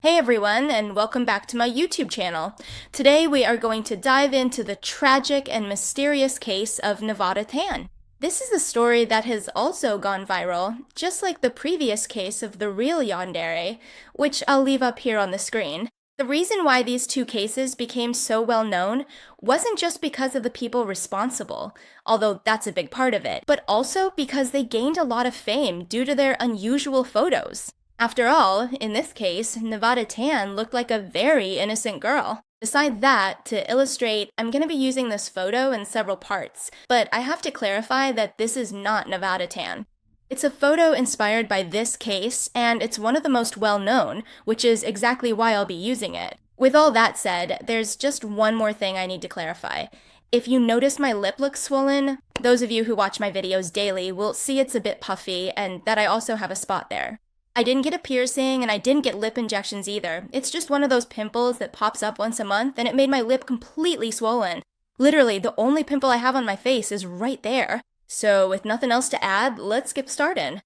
Hey everyone, and welcome back to my YouTube channel. Today we are going to dive into the tragic and mysterious case of Nevada Tan. This is a story that has also gone viral, just like the previous case of the real yandere, which I'll leave up here on the screen. The reason why these two cases became so well known wasn't just because of the people responsible, although that's a big part of it, but also because they gained a lot of fame due to their unusual photos. After all, in this case, Nevada Tan looked like a very innocent girl. Besides that, to illustrate, I'm going to be using this photo in several parts, but I have to clarify that this is not Nevada Tan. It's a photo inspired by this case, and it's one of the most well-known, which is exactly why I'll be using it. With all that said, there's just one more thing I need to clarify. If you notice my lip looks swollen, those of you who watch my videos daily will see it's a bit puffy, and that I also have a spot there. I didn't get a piercing, and I didn't get lip injections either. It's just one of those pimples that pops up once a month, and it made my lip completely swollen. Literally, the only pimple I have on my face is right there. So, with nothing else to add, let's get started.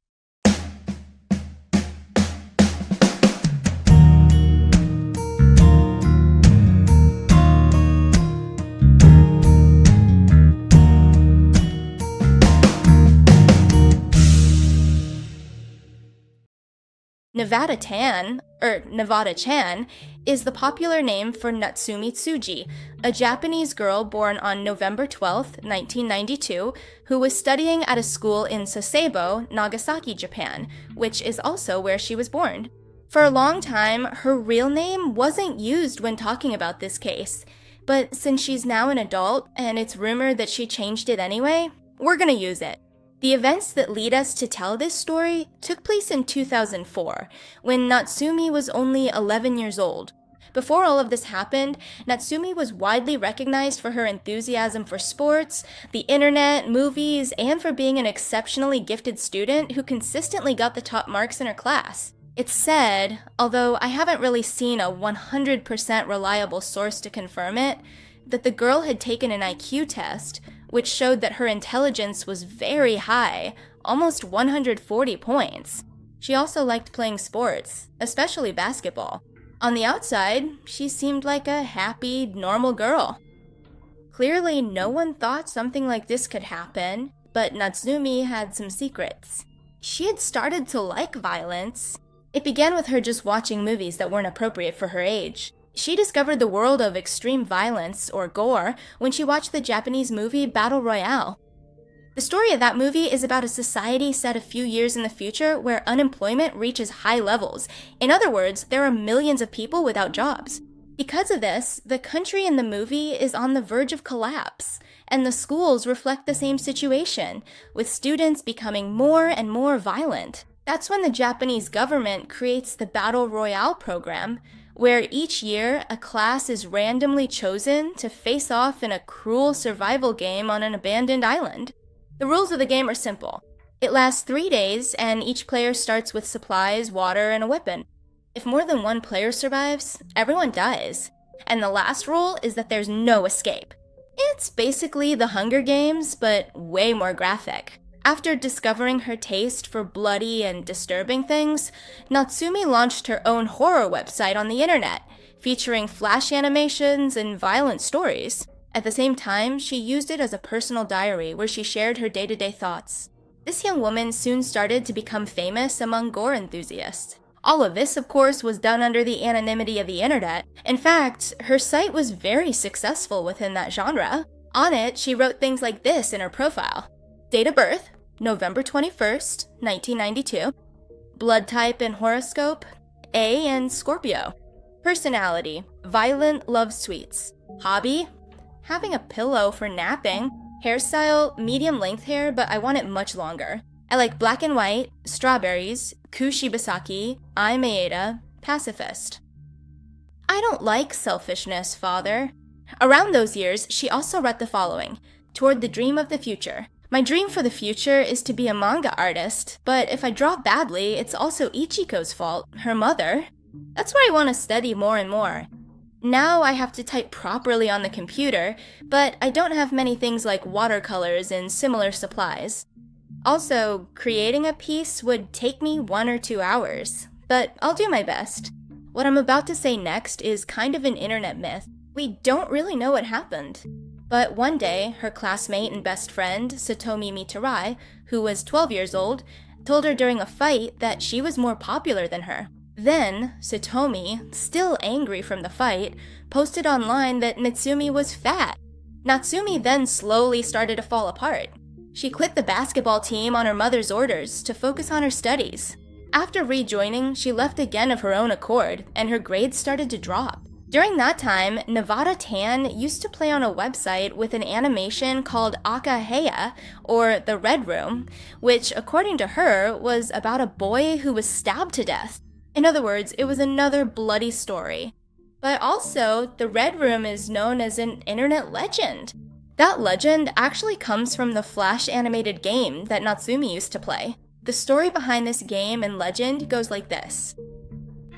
Nevada Chan, is the popular name for Natsumi Tsuji, a Japanese girl born on November 12, 1992, who was studying at a school in Sasebo, Nagasaki, Japan, which is also where she was born. For a long time, her real name wasn't used when talking about this case, but since she's now an adult and it's rumored that she changed it anyway, we're gonna use it. The events that lead us to tell this story took place in 2004, when Natsumi was only 11 years old. Before all of this happened, Natsumi was widely recognized for her enthusiasm for sports, the internet, movies, and for being an exceptionally gifted student who consistently got the top marks in her class. It's said, although I haven't really seen a 100% reliable source to confirm it, that the girl had taken an IQ test, which showed that her intelligence was very high, almost 140 points. She also liked playing sports, especially basketball. On the outside, she seemed like a happy, normal girl. Clearly, no one thought something like this could happen, but Natsumi had some secrets. She had started to like violence. It began with her just watching movies that weren't appropriate for her age. She discovered the world of extreme violence, or gore, when she watched the Japanese movie Battle Royale. The story of that movie is about a society set a few years in the future where unemployment reaches high levels. In other words, there are millions of people without jobs. Because of this, the country in the movie is on the verge of collapse, and the schools reflect the same situation, with students becoming more and more violent. That's when the Japanese government creates the Battle Royale program, where each year a class is randomly chosen to face off in a cruel survival game on an abandoned island. The rules of the game are simple. It lasts 3 days, and each player starts with supplies, water, and a weapon. If more than one player survives, everyone dies. And the last rule is that there's no escape. It's basically the Hunger Games, but way more graphic. After discovering her taste for bloody and disturbing things, Natsumi launched her own horror website on the internet, featuring flash animations and violent stories. At the same time, she used it as a personal diary where she shared her day-to-day thoughts. This young woman soon started to become famous among gore enthusiasts. All of this, of course, was done under the anonymity of the internet. In fact, her site was very successful within that genre. On it, she wrote things like this in her profile. Date of birth, November 21st, 1992. Blood type and horoscope, A and Scorpio. Personality, violent, loves sweets. Hobby, having a pillow for napping. Hairstyle, medium length hair, but I want it much longer. I like black and white, strawberries, kushibasaki, ai maeda, pacifist. I don't like selfishness, father. Around those years, she also read the following: Toward the dream of the future. My dream for the future is to be a manga artist, but if I draw badly, it's also Ichiko's fault, her mother. That's where I want to study more and more. Now I have to type properly on the computer, but I don't have many things like watercolors and similar supplies. Also, creating a piece would take me 1 or 2 hours, but I'll do my best. What I'm about to say next is kind of an internet myth. We don't really know what happened. But one day, her classmate and best friend, Satomi Mitarai, who was 12 years old, told her during a fight that she was more popular than her. Then, Satomi, still angry from the fight, posted online that Natsumi was fat. Natsumi then slowly started to fall apart. She quit the basketball team on her mother's orders to focus on her studies. After rejoining, she left again of her own accord, and her grades started to drop. During that time, Nevada Tan used to play on a website with an animation called Akaheya, or The Red Room, which, according to her, was about a boy who was stabbed to death. In other words, it was another bloody story. But also, the Red Room is known as an internet legend. That legend actually comes from the Flash animated game that Natsumi used to play. The story behind this game and legend goes like this.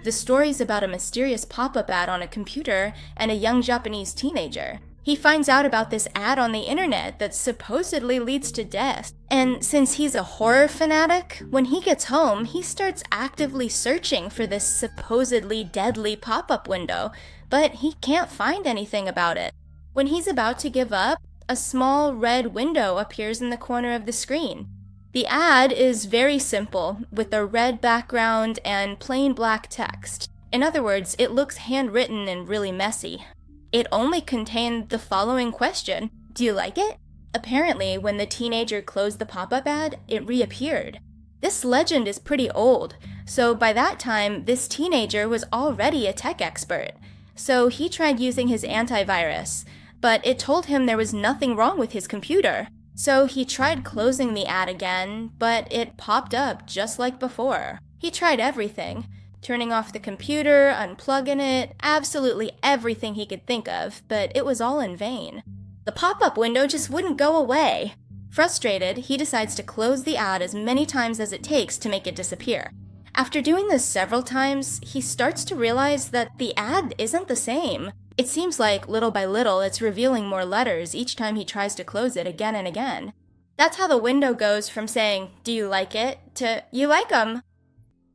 The story's about a mysterious pop-up ad on a computer and a young Japanese teenager. He finds out about this ad on the internet that supposedly leads to death. And since he's a horror fanatic, when he gets home, he starts actively searching for this supposedly deadly pop-up window, but he can't find anything about it. When he's about to give up, a small red window appears in the corner of the screen. The ad is very simple, with a red background and plain black text. In other words, it looks handwritten and really messy. It only contained the following question: do you like it? Apparently, when the teenager closed the pop-up ad, it reappeared. This legend is pretty old, so by that time, this teenager was already a tech expert. So he tried using his antivirus, but it told him there was nothing wrong with his computer. So he tried closing the ad again, but it popped up just like before. He tried everything. Turning off the computer, unplugging it, absolutely everything he could think of, but it was all in vain. The pop-up window just wouldn't go away. Frustrated, he decides to close the ad as many times as it takes to make it disappear. After doing this several times, he starts to realize that the ad isn't the same. It seems like, little by little, it's revealing more letters each time he tries to close it again and again. That's how the window goes from saying, "Do you like it?" to "You like 'em."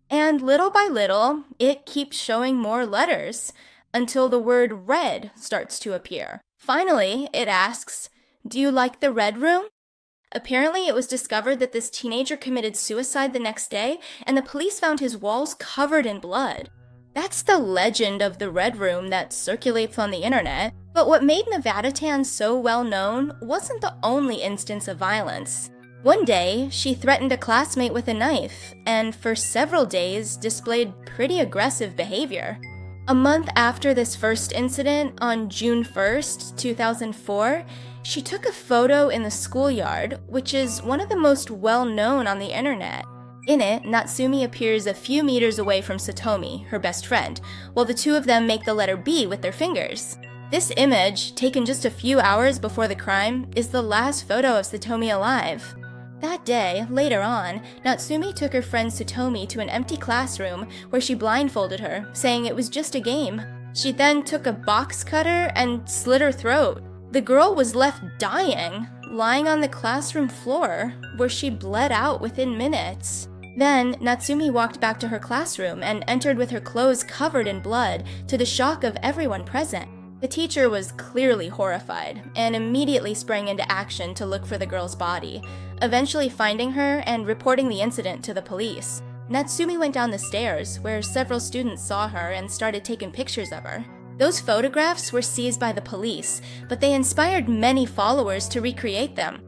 And little by little, it keeps showing more letters, until the word red starts to appear. Finally, it asks, "Do you like the Red Room?" Apparently, it was discovered that this teenager committed suicide the next day, and the police found his walls covered in blood. That's the legend of the Red Room that circulates on the internet. But what made Nevada Tan so well known wasn't the only instance of violence. One day, she threatened a classmate with a knife, and for several days displayed pretty aggressive behavior. A month after this first incident, on June 1st, 2004, she took a photo in the schoolyard, which is one of the most well-known on the internet. In it, Natsumi appears a few meters away from Satomi, her best friend, while the two of them make the letter B with their fingers. This image, taken just a few hours before the crime, is the last photo of Satomi alive. That day, later on, Natsumi took her friend Satomi to an empty classroom where she blindfolded her, saying it was just a game. She then took a box cutter and slit her throat. The girl was left dying, lying on the classroom floor, where she bled out within minutes. Then, Natsumi walked back to her classroom and entered with her clothes covered in blood, to the shock of everyone present. The teacher was clearly horrified, and immediately sprang into action to look for the girl's body, eventually finding her and reporting the incident to the police. Natsumi went down the stairs, where several students saw her and started taking pictures of her. Those photographs were seized by the police, but they inspired many followers to recreate them.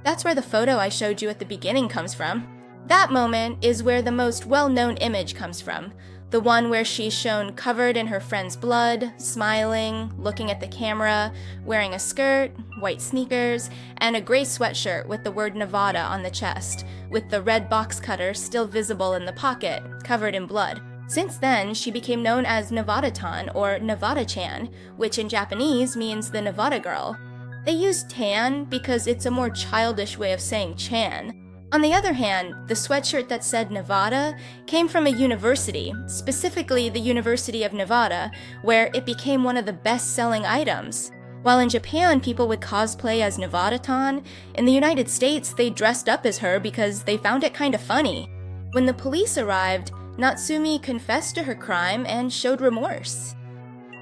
That's where the photo I showed you at the beginning comes from. That moment is where the most well-known image comes from, the one where she's shown covered in her friend's blood, smiling, looking at the camera, wearing a skirt, white sneakers, and a gray sweatshirt with the word Nevada on the chest, with the red box cutter still visible in the pocket, covered in blood. Since then, she became known as Nevada-tan or Nevada-chan, which in Japanese means the Nevada girl. They use tan because it's a more childish way of saying chan. On the other hand, the sweatshirt that said Nevada came from a university, specifically the University of Nevada, where it became one of the best-selling items. While in Japan, people would cosplay as Nevada-tan, in the United States, they dressed up as her because they found it kind of funny. When the police arrived, Natsumi confessed to her crime and showed remorse.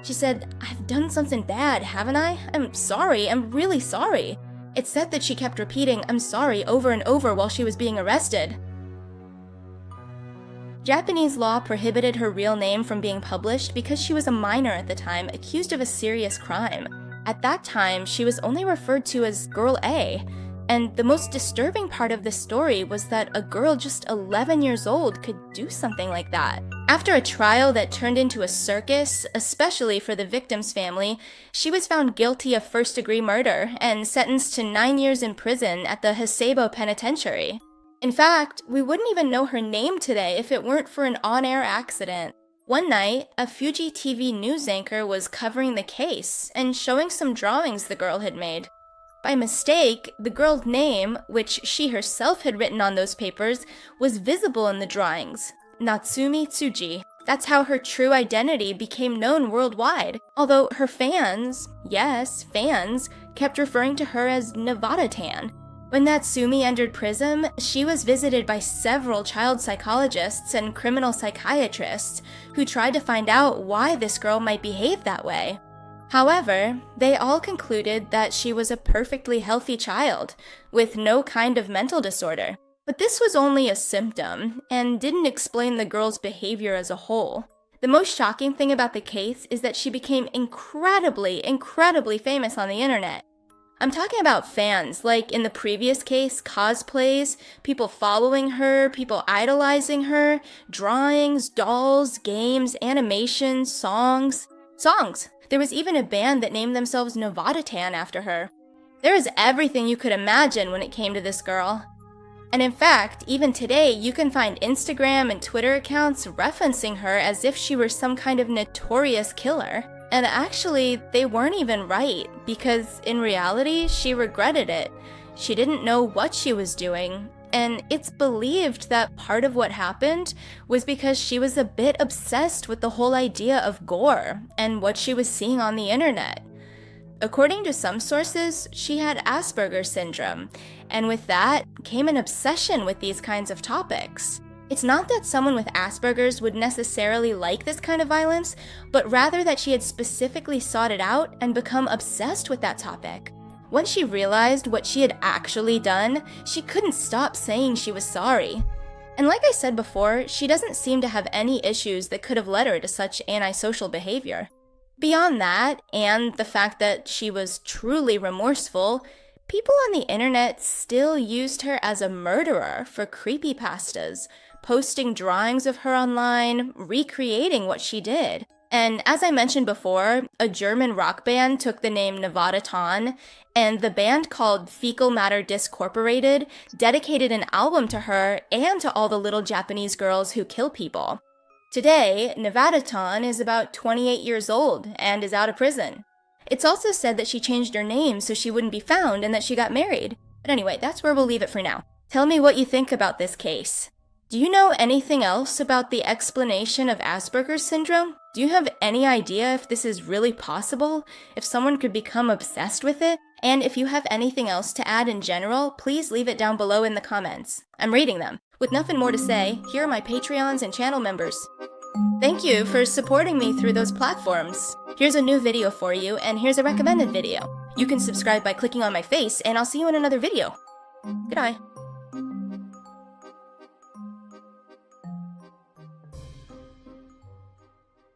She said, "I've done something bad, haven't I? I'm sorry, I'm really sorry." It's said that she kept repeating, "I'm sorry," over and over while she was being arrested. Japanese law prohibited her real name from being published because she was a minor at the time, accused of a serious crime. At that time, she was only referred to as Girl A, and the most disturbing part of this story was that a girl just 11 years old could do something like that. After a trial that turned into a circus, especially for the victim's family, she was found guilty of first-degree murder and sentenced to 9 years in prison at the Sasebo penitentiary. In fact, we wouldn't even know her name today if it weren't for an on-air accident. One night, a Fuji TV news anchor was covering the case and showing some drawings the girl had made. By mistake, the girl's name, which she herself had written on those papers, was visible in the drawings. Natsumi Tsuji. That's how her true identity became known worldwide, although her fans, yes, fans, kept referring to her as Nevada-tan. When Natsumi entered prison, she was visited by several child psychologists and criminal psychiatrists who tried to find out why this girl might behave that way. However, they all concluded that she was a perfectly healthy child, with no kind of mental disorder. But this was only a symptom, and didn't explain the girl's behavior as a whole. The most shocking thing about the case is that she became incredibly famous on the internet. I'm talking about fans, like in the previous case, cosplays, people following her, people idolizing her, drawings, dolls, games, animations, songs. There was even a band that named themselves Nevada-tan after her. There is everything you could imagine when it came to this girl. And in fact, even today, you can find Instagram and Twitter accounts referencing her as if she were some kind of notorious killer. And actually, they weren't even right, because in reality, she regretted it. She didn't know what she was doing, and it's believed that part of what happened was because she was a bit obsessed with the whole idea of gore and what she was seeing on the internet. According to some sources, she had Asperger's syndrome, and with that came an obsession with these kinds of topics. It's not that someone with Asperger's would necessarily like this kind of violence, but rather that she had specifically sought it out and become obsessed with that topic. Once she realized what she had actually done, she couldn't stop saying she was sorry. And like I said before, she doesn't seem to have any issues that could have led her to such antisocial behavior. Beyond that, and the fact that she was truly remorseful, people on the internet still used her as a murderer for creepypastas, posting drawings of her online, recreating what she did. And as I mentioned before, a German rock band took the name Nevada-tan, and the band called Fecal Matter Discorporated dedicated an album to her and to all the little Japanese girls who kill people. Today, Nevada-tan is about 28 years old and is out of prison. It's also said that she changed her name so she wouldn't be found and that she got married. But anyway, that's where we'll leave it for now. Tell me what you think about this case. Do you know anything else about the explanation of Asperger's syndrome? Do you have any idea if this is really possible? If someone could become obsessed with it? And if you have anything else to add in general, please leave it down below in the comments. I'm reading them. With nothing more to say, here are my Patreons and channel members. Thank you for supporting me through those platforms. Here's a new video for you, and here's a recommended video. You can subscribe by clicking on my face, and I'll see you in another video. Goodbye.